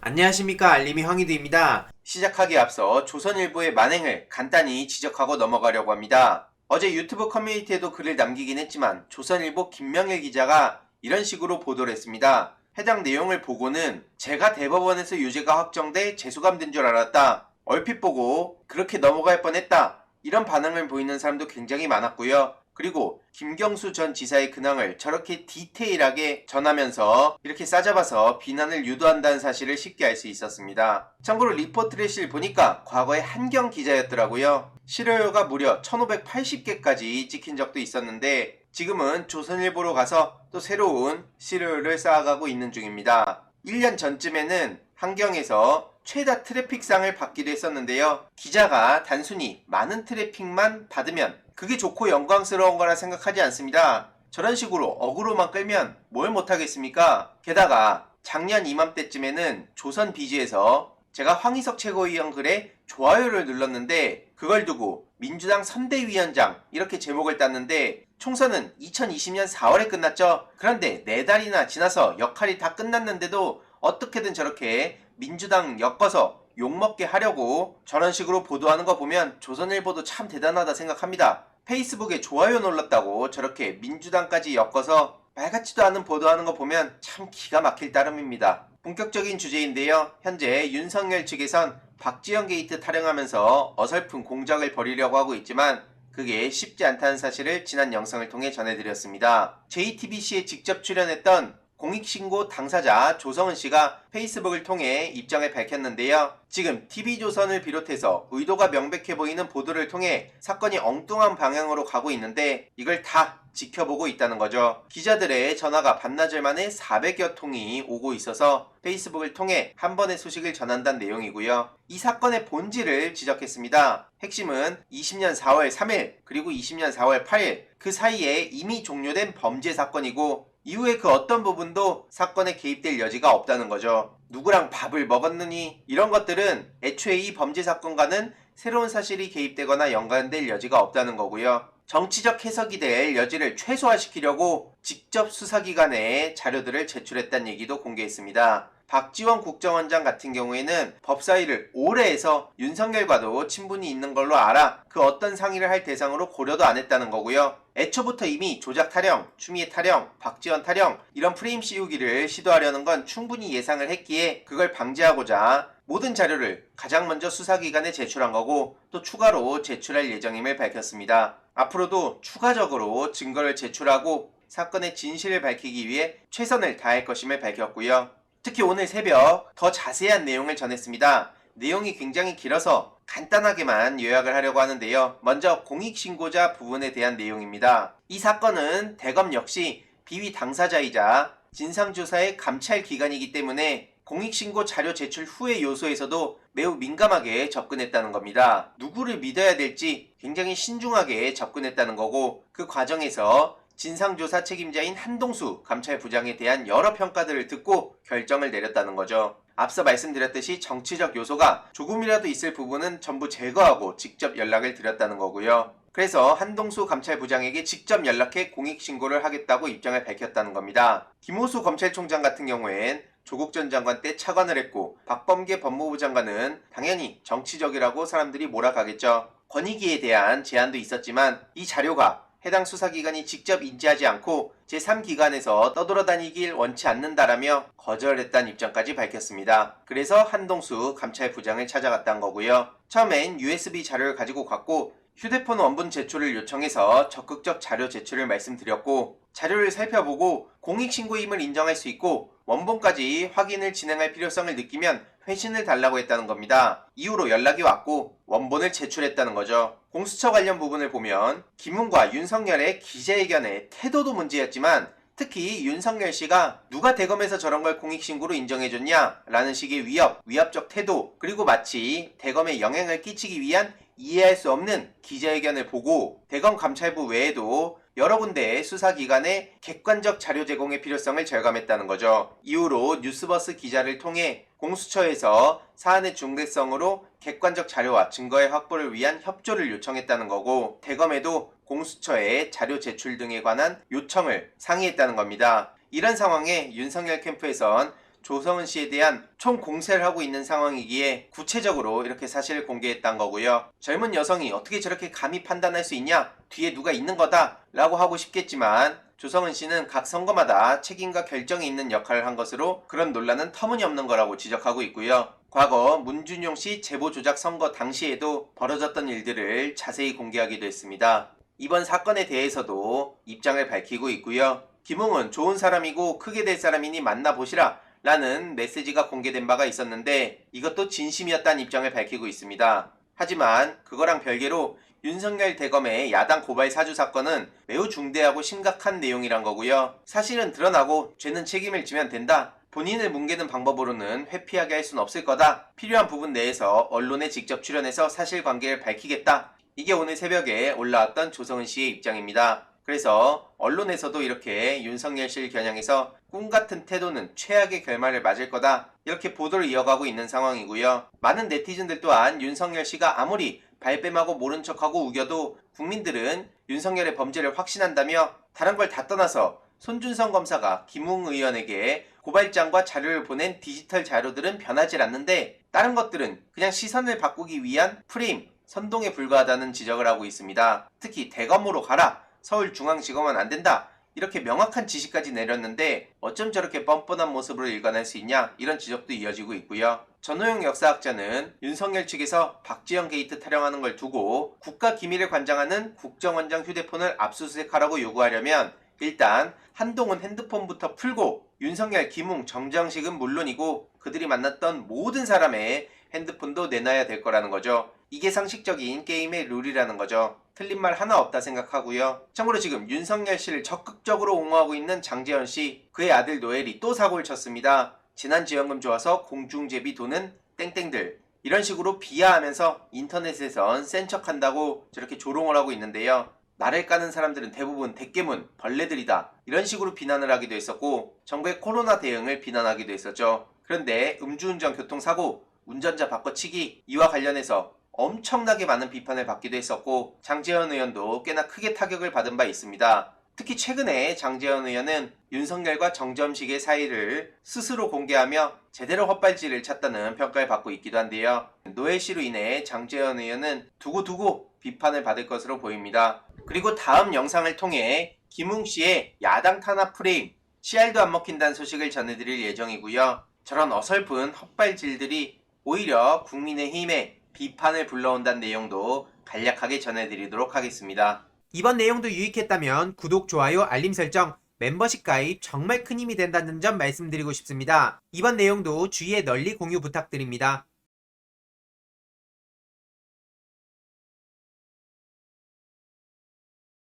안녕하십니까, 알림이 황희두입니다. 시작하기에 앞서 조선일보의 만행을 간단히 지적하고 넘어가려고 합니다. 어제 유튜브 커뮤니티에도 글을 남기긴 했지만 조선일보 김명일 기자가 이런 식으로 보도를 했습니다. 해당 내용을 보고는 제가 대법원에서 유죄가 확정돼 재수감된 줄 알았다. 얼핏 보고 그렇게 넘어갈 뻔했다. 이런 반응을 보이는 사람도 굉장히 많았고요. 그리고 김경수 전 지사의 근황을 저렇게 디테일하게 전하면서 이렇게 싸잡아서 비난을 유도한다는 사실을 쉽게 알 수 있었습니다. 참고로 리포트레시를 보니까 과거에 한경 기자였더라고요. 실효료가 무려 1580개까지 찍힌 적도 있었는데 지금은 조선일보로 가서 또 새로운 실효료를 쌓아가고 있는 중입니다. 1년 전쯤에는 한경에서 최다 트래픽상을 받기도 했었는데요. 기자가 단순히 많은 트래픽만 받으면 그게 좋고 영광스러운 거라 생각하지 않습니다. 저런 식으로 어그로만 끌면 뭘 못하겠습니까? 게다가 작년 이맘때쯤에는 조선비즈에서 제가 황희석 최고위원 글에 좋아요를 눌렀는데 그걸 두고 민주당 선대위원장 이렇게 제목을 땄는데 총선은 2020년 4월에 끝났죠. 그런데 4달이나 지나서 역할이 다 끝났는데도 어떻게든 저렇게 민주당 엮어서 욕먹게 하려고 저런 식으로 보도하는 거 보면 조선일보도 참 대단하다 생각합니다. 페이스북에 좋아요 눌렀다고 저렇게 민주당까지 엮어서 말 같지도 않은 보도하는 거 보면 참 기가 막힐 따름입니다. 본격적인 주제인데요. 현재 윤석열 측에선 박지원 게이트 타령하면서 어설픈 공작을 벌이려고 하고 있지만 그게 쉽지 않다는 사실을 지난 영상을 통해 전해드렸습니다. JTBC에 직접 출연했던 공익신고 당사자 조성은 씨가 페이스북을 통해 입장을 밝혔는데요. 지금 TV조선을 비롯해서 의도가 명백해 보이는 보도를 통해 사건이 엉뚱한 방향으로 가고 있는데 이걸 다 지켜보고 있다는 거죠. 기자들의 전화가 반나절 만에 400여 통이 오고 있어서 페이스북을 통해 한 번의 소식을 전한다는 내용이고요. 이 사건의 본질을 지적했습니다. 핵심은 20년 4월 3일 그리고 20년 4월 8일 그 사이에 이미 종료된 범죄 사건이고 이후에 그 어떤 부분도 사건에 개입될 여지가 없다는 거죠. 누구랑 밥을 먹었느니 이런 것들은 애초에 이 범죄 사건과는 새로운 사실이 개입되거나 연관될 여지가 없다는 거고요. 정치적 해석이 될 여지를 최소화시키려고 직접 수사기관에 자료들을 제출했다는 얘기도 공개했습니다. 박지원 국정원장 같은 경우에는 법사위를 오래 해서 윤석열과도 친분이 있는 걸로 알아 그 어떤 상의를 할 대상으로 고려도 안 했다는 거고요. 애초부터 이미 조작 타령, 추미애 타령, 박지원 타령 이런 프레임 씌우기를 시도하려는 건 충분히 예상을 했기에 그걸 방지하고자 모든 자료를 가장 먼저 수사기관에 제출한 거고 또 추가로 제출할 예정임을 밝혔습니다. 앞으로도 추가적으로 증거를 제출하고 사건의 진실을 밝히기 위해 최선을 다할 것임을 밝혔고요. 특히 오늘 새벽 더 자세한 내용을 전했습니다. 내용이 굉장히 길어서 간단하게만 요약을 하려고 하는데요. 먼저 공익신고자 부분에 대한 내용입니다. 이 사건은 대검 역시 비위 당사자이자 진상조사의 감찰 기관이기 때문에 공익신고 자료 제출 후의 요소에서도 매우 민감하게 접근했다는 겁니다. 누구를 믿어야 될지 굉장히 신중하게 접근했다는 거고 그 과정에서 진상조사 책임자인 한동수 감찰부장에 대한 여러 평가들을 듣고 결정을 내렸다는 거죠. 앞서 말씀드렸듯이 정치적 요소가 조금이라도 있을 부분은 전부 제거하고 직접 연락을 드렸다는 거고요. 그래서 한동수 감찰부장에게 직접 연락해 공익신고를 하겠다고 입장을 밝혔다는 겁니다. 김호수 검찰총장 같은 경우엔 조국 전 장관 때 차관을 했고 박범계 법무부 장관은 당연히 정치적이라고 사람들이 몰아가겠죠. 권익위에 대한 제안도 있었지만 이 자료가 해당 수사기관이 직접 인지하지 않고 제3기관에서 떠돌아다니길 원치 않는다라며 거절했다는 입장까지 밝혔습니다. 그래서 한동수 감찰부장을 찾아갔다는 거고요. 처음엔 USB 자료를 가지고 갔고 휴대폰 원본 제출을 요청해서 적극적 자료 제출을 말씀드렸고 자료를 살펴보고 공익신고임을 인정할 수 있고 원본까지 확인을 진행할 필요성을 느끼면 회신을 달라고 했다는 겁니다. 이후로 연락이 왔고 원본을 제출했다는 거죠. 공수처 관련 부분을 보면 김웅과 윤석열의 기자회견의 태도도 문제였지만 특히 윤석열 씨가 누가 대검에서 저런 걸 공익신고로 인정해줬냐 라는 식의 위압적 태도 그리고 마치 대검에 영향을 끼치기 위한 이해할 수 없는 기자회견을 보고 대검 감찰부 외에도 여러 군데의 수사기관에 객관적 자료 제공의 필요성을 절감했다는 거죠. 이후로 뉴스버스 기자를 통해 공수처에서 사안의 중대성으로 객관적 자료와 증거의 확보를 위한 협조를 요청했다는 거고 대검에도 공수처에 자료 제출 등에 관한 요청을 상의했다는 겁니다. 이런 상황에 윤석열 캠프에선 조성은 씨에 대한 총 공세를 하고 있는 상황이기에 구체적으로 이렇게 사실을 공개했단 거고요. 젊은 여성이 어떻게 저렇게 감히 판단할 수 있냐? 뒤에 누가 있는 거다 라고 하고 싶겠지만 조성은 씨는 각 선거마다 책임과 결정이 있는 역할을 한 것으로 그런 논란은 터무니없는 거라고 지적하고 있고요. 과거 문준용 씨 제보 조작 선거 당시에도 벌어졌던 일들을 자세히 공개하기도 했습니다. 이번 사건에 대해서도 입장을 밝히고 있고요. 김웅은 좋은 사람이고 크게 될 사람이니 만나보시라 라는 메시지가 공개된 바가 있었는데 이것도 진심이었다는 입장을 밝히고 있습니다. 하지만 그거랑 별개로 윤석열 대검의 야당 고발 사주 사건은 매우 중대하고 심각한 내용이란 거고요. 사실은 드러나고 죄는 책임을 지면 된다. 본인을 뭉개는 방법으로는 회피하게 할 수는 없을 거다. 필요한 부분 내에서 언론에 직접 출연해서 사실관계를 밝히겠다. 이게 오늘 새벽에 올라왔던 조성은 씨의 입장입니다. 그래서 언론에서도 이렇게 윤석열 씨를 겨냥해서 꿈같은 태도는 최악의 결말을 맞을 거다. 이렇게 보도를 이어가고 있는 상황이고요. 많은 네티즌들 또한 윤석열 씨가 아무리 발뺌하고 모른 척하고 우겨도 국민들은 윤석열의 범죄를 확신한다며 다른 걸 다 떠나서 손준성 검사가 김웅 의원에게 고발장과 자료를 보낸 디지털 자료들은 변하지 않는데 다른 것들은 그냥 시선을 바꾸기 위한 프레임, 선동에 불과하다는 지적을 하고 있습니다. 특히 대검으로 가라, 서울중앙지검은 안 된다, 이렇게 명확한 지시까지 내렸는데 어쩜 저렇게 뻔뻔한 모습으로 일관할 수 있냐, 이런 지적도 이어지고 있고요. 전호영 역사학자는 윤석열 측에서 박지원 게이트 타령하는 걸 두고 국가기밀을 관장하는 국정원장 휴대폰을 압수수색하라고 요구하려면 일단 한동훈 핸드폰부터 풀고 윤석열, 김웅, 정정식은 물론이고 그들이 만났던 모든 사람의 핸드폰도 내놔야 될 거라는 거죠. 이게 상식적인 게임의 룰이라는 거죠. 틀린 말 하나 없다 생각하고요. 참고로 지금 윤석열 씨를 적극적으로 옹호하고 있는 장제현 씨, 그의 아들 노엘이 또 사고를 쳤습니다. 재난지원금 좋아서 공중제비 도는 땡땡들, 이런 식으로 비하하면서 인터넷에선 센 척한다고 저렇게 조롱을 하고 있는데요. 나를 까는 사람들은 대부분 대깨문, 벌레들이다, 이런 식으로 비난을 하기도 했었고 정부의 코로나 대응을 비난하기도 했었죠. 그런데 음주운전 교통사고, 운전자 바꿔치기, 이와 관련해서 엄청나게 많은 비판을 받기도 했었고 장제현 의원도 꽤나 크게 타격을 받은 바 있습니다. 특히 최근에 장제현 의원은 윤석열과 정점식의 사이를 스스로 공개하며 제대로 헛발질을 찼다는 평가를 받고 있기도 한데요. 노엘 씨로 인해 장제현 의원은 두고두고 비판을 받을 것으로 보입니다. 그리고 다음 영상을 통해 김웅 씨의 야당 탄압 프레임, 씨알도 안 먹힌다는 소식을 전해드릴 예정이고요. 저런 어설픈 헛발질들이 오히려 국민의힘에 비판을 불러온다는 내용도 간략하게 전해드리도록 하겠습니다. 이번 내용도 유익했다면 구독, 좋아요, 알림 설정, 멤버십 가입 정말 큰 힘이 된다는 점 말씀드리고 싶습니다. 이번 내용도 주위에 널리 공유 부탁드립니다.